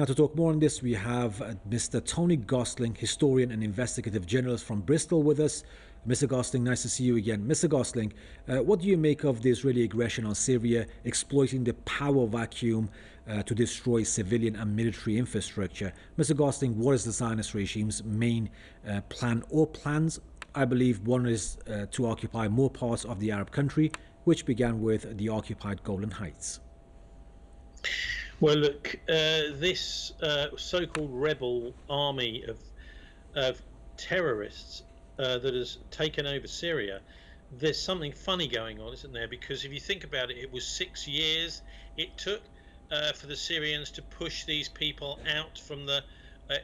Now, to talk more on this, we have Mr. Tony Gosling, historian and investigative journalist from Bristol, with us. Mr. Gosling, nice to see you again. Mr. Gosling, what do you make of the Israeli aggression on Syria, exploiting the power vacuum to destroy civilian and military infrastructure? Mr. Gosling, what is the Zionist regime's main plan or plans? I believe one is to occupy more parts of the Arab country, which began with the occupied Golan Heights. Well, look, this so-called rebel army of terrorists that has taken over Syria, there's something funny going on, isn't there? Because if you think about it, it was 6 years it took for the Syrians to push these people out from the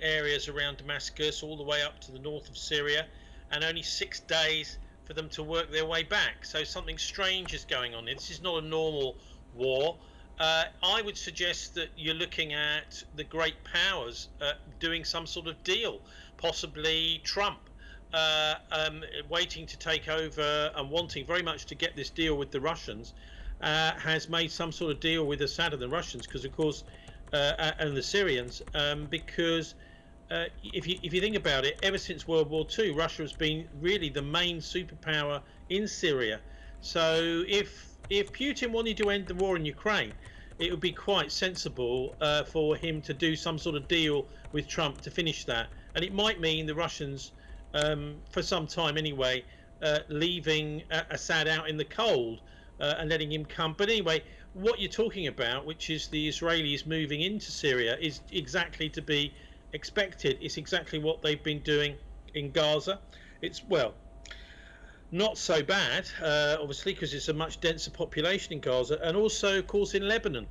areas around Damascus all the way up to the north of Syria, and only 6 days for them to work their way back. So something strange is going on. This is not a normal war. I would suggest that you're looking at the great powers doing some sort of deal, possibly Trump waiting to take over and wanting very much to get this deal with the Russians, has made some sort of deal with Assad and the Russians, because of course, and the Syrians, because if you think about it, ever since World War II, Russia has been really the main superpower in Syria. So if Putin wanted to end the war in Ukraine, it would be quite sensible for him to do some sort of deal with Trump to finish that. And it might mean the Russians, for some time anyway, leaving Assad out in the cold and letting him come. But anyway, what you're talking about, which is the Israelis moving into Syria, is exactly to be expected. It's exactly what they've been doing in Gaza. It's, well, not so bad, obviously, because it's a much denser population in Gaza, and also, of course, in Lebanon.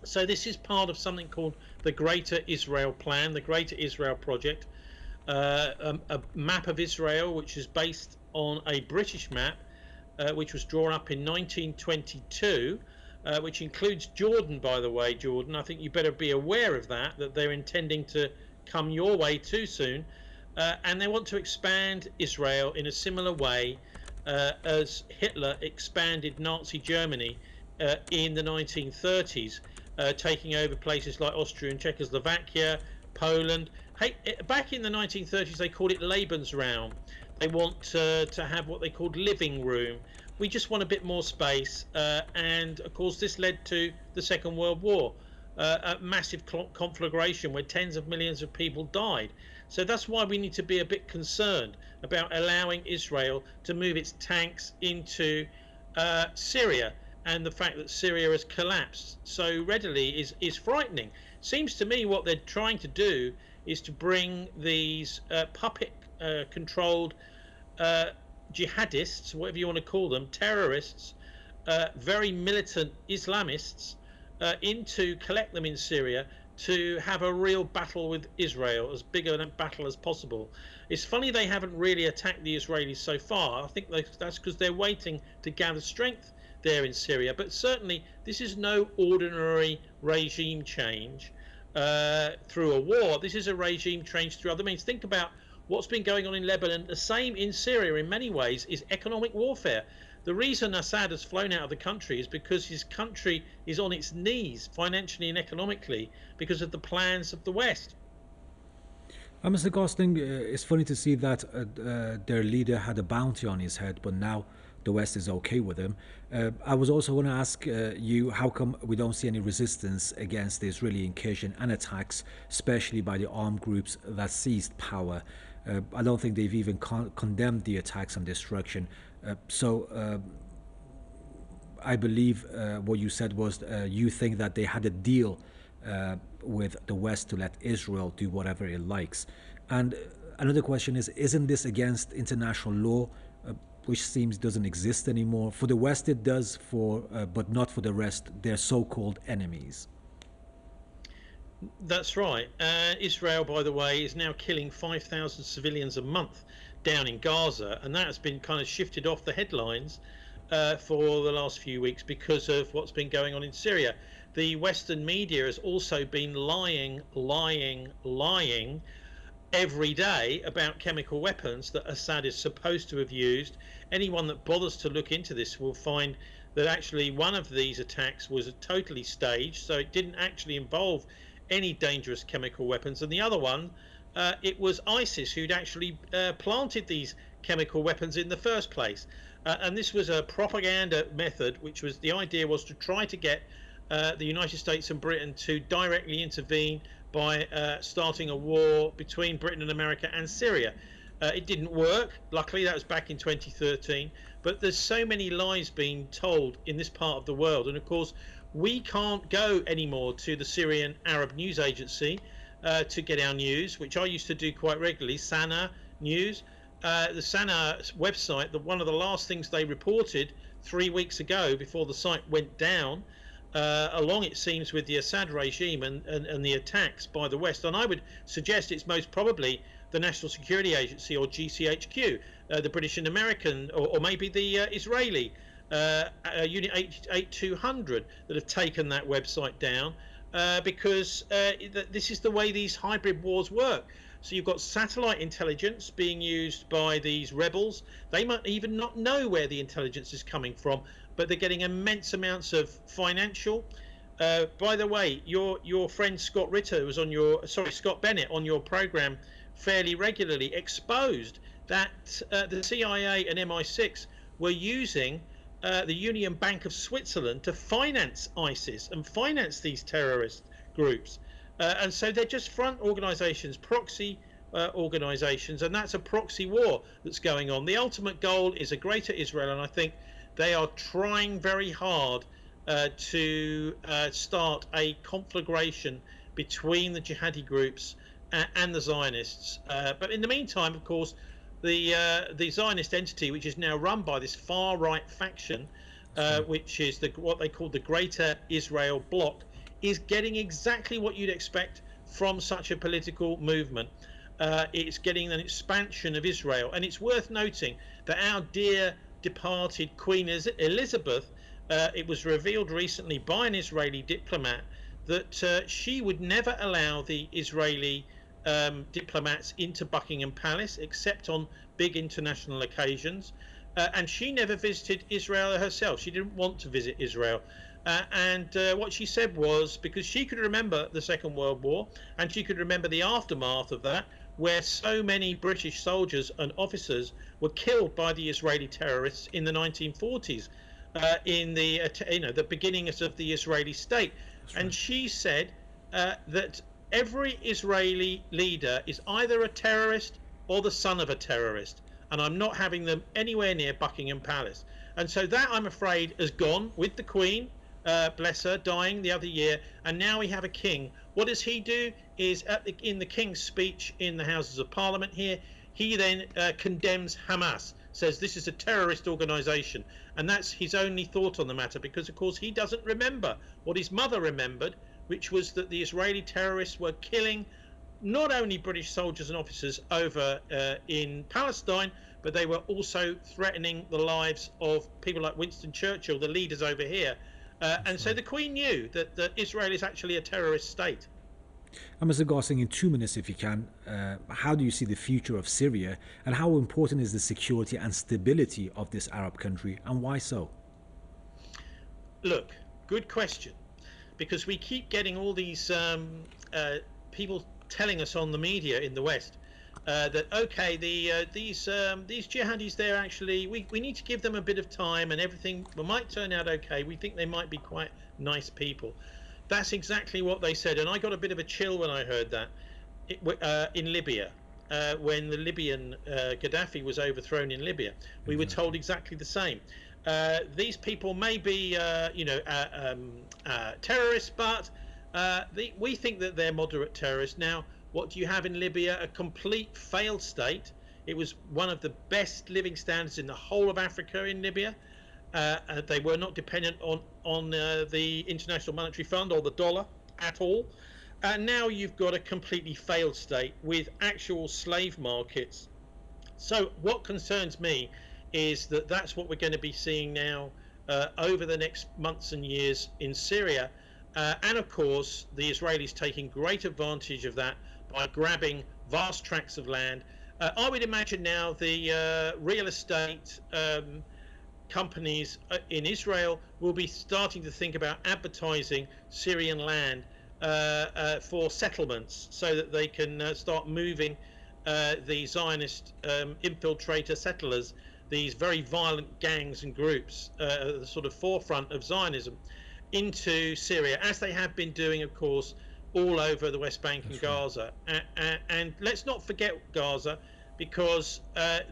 So this is part of something called the Greater Israel Plan, the Greater Israel Project, a map of Israel which is based on a British map, which was drawn up in 1922, which includes Jordan, by the way. Jordan, I think you better be aware of that they're intending to come your way too soon. And they want to expand Israel in a similar way as Hitler expanded Nazi Germany in the 1930s, taking over places like Austria and Czechoslovakia, Poland. Hey, back in the 1930s, they called it Lebensraum. They want to have what they called living room. We just want a bit more space. And of course, this led to the Second World War, a massive conflagration where tens of millions of people died. So that's why we need to be a bit concerned about allowing Israel to move its tanks into Syria, and the fact that Syria has collapsed so readily is frightening. Seems to me what they're trying to do is to bring these puppet controlled jihadists, whatever you want to call them, terrorists, very militant Islamists, collect them in Syria, to have a real battle with Israel, as big a battle as possible. It's funny they haven't really attacked the Israelis so far. I think that's because they're waiting to gather strength there in Syria. But certainly this is no ordinary regime change through a war. This is a regime change through other means. Think about what's been going on in Lebanon. The same in Syria in many ways is economic warfare. The reason Assad has flown out of the country is because his country is on its knees financially and economically because of the plans of the West. Mr. Gosling, it's funny to see that their leader had a bounty on his head, but now the West is okay with him. I was also going to ask you, how come we don't see any resistance against the Israeli incursion and attacks, especially by the armed groups that seized power? I don't think they've even condemned the attacks and destruction. So I believe what you said was you think that they had a deal with the West to let Israel do whatever it likes. And another question is, isn't this against international law, which seems doesn't exist anymore? For the West it does, but not for the rest, their so-called enemies. That's right. Israel, by the way, is now killing 5,000 civilians a month down in Gaza, and that has been kind of shifted off the headlines for the last few weeks because of what's been going on in Syria. The Western media has also been lying every day about chemical weapons that Assad is supposed to have used. Anyone that bothers to look into this will find that actually one of these attacks was totally staged, so it didn't actually involve any dangerous chemical weapons, and the other one, it was ISIS who'd actually planted these chemical weapons in the first place. And this was a propaganda method, which was, the idea was to try to get the United States and Britain to directly intervene by starting a war between Britain and America and Syria. It didn't work. Luckily, that was back in 2013. But there's so many lies being told in this part of the world. And of course, we can't go anymore to the Syrian Arab News Agency to get our news, which I used to do quite regularly, Sana News. The Sana website, one of the last things they reported 3 weeks ago before the site went down, along it seems with the Assad regime and the attacks by the West. And I would suggest it's most probably the National Security Agency, or GCHQ, the British and American, or maybe the Israeli Unit 8200 that have taken that website down, because this is the way these hybrid wars work. So you've got satellite intelligence being used by these rebels. They might even not know where the intelligence is coming from, but they're getting immense amounts of financial. By the way, your friend Scott Ritter was on Scott Bennett on your program fairly regularly, exposed that the CIA and MI6 were using the Union Bank of Switzerland to finance ISIS and finance these terrorist groups. And so they're just front organizations, proxy organizations, and that's a proxy war that's going on. The ultimate goal is a greater Israel, and I think they are trying very hard to start a conflagration between the jihadi groups and the Zionists. But in the meantime, of course, the Zionist entity, which is now run by this far-right faction, which is what they call the Greater Israel Bloc, is getting exactly what you'd expect from such a political movement. It's getting an expansion of Israel. And it's worth noting that our dear departed Queen Elizabeth, it was revealed recently by an Israeli diplomat that she would never allow the Israeli diplomats into Buckingham Palace except on big international occasions. And she never visited Israel herself. She didn't want to visit Israel. And what she said was, because she could remember the Second World War, and she could remember the aftermath of that, where so many British soldiers and officers were killed by the Israeli terrorists in the 1940s, in the beginnings of the Israeli state. Right. And she said that every Israeli leader is either a terrorist or the son of a terrorist, and I'm not having them anywhere near Buckingham Palace. And so that, I'm afraid, has gone with the Queen. Bless her, dying the other year, and now we have a king. What does he do? Is in the King's speech in the Houses of Parliament here, he then condemns Hamas, says this is a terrorist organisation, and that's his only thought on the matter, because of course he doesn't remember what his mother remembered, which was that the Israeli terrorists were killing not only British soldiers and officers over in Palestine, but they were also threatening the lives of people like Winston Churchill, the leaders over here. And so the Queen knew that Israel is actually a terrorist state. And Mr. Gosling, in 2 minutes, if you can, how do you see the future of Syria, and how important is the security and stability of this Arab country, and why so? Look, good question, because we keep getting all these people telling us on the media in the West that okay, these jihadis, they're actually, we need to give them a bit of time and everything might turn out okay. We think they might be quite nice people. That's exactly what they said, and I got a bit of a chill when I heard that in Libya. When the Libyan Gaddafi was overthrown in Libya, we were told exactly the same. These people may be terrorists, but we think that they're moderate terrorists. Now, what do you have in Libya? A complete failed state. It was one of the best living standards in the whole of Africa in Libya. They were not dependent on the International Monetary Fund or the dollar at all. Now you've got a completely failed state with actual slave markets. So what concerns me is that that's what we're going to be seeing now over the next months and years in Syria. And of course, the Israelis taking great advantage of that by grabbing vast tracts of land. I would imagine now the real estate companies in Israel will be starting to think about advertising Syrian land for settlements so that they can start moving the Zionist infiltrator settlers, these very violent gangs and groups at the sort of forefront of Zionism, into Syria, as they have been doing, of course, all over the West Bank and Gaza. And let's not forget Gaza, because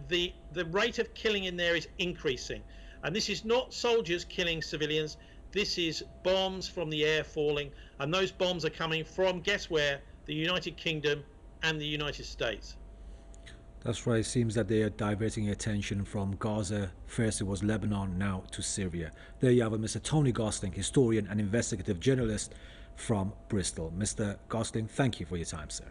the rate of killing in there is increasing. And this is not soldiers killing civilians. This is bombs from the air falling. And those bombs are coming from, guess where? The United Kingdom and the United States. That's right. It seems that they are diverting attention from Gaza. First it was Lebanon, now to Syria. There you have it, Mr. Tony Gosling, historian and investigative journalist from Bristol. Mr. Gosling, thank you for your time, sir.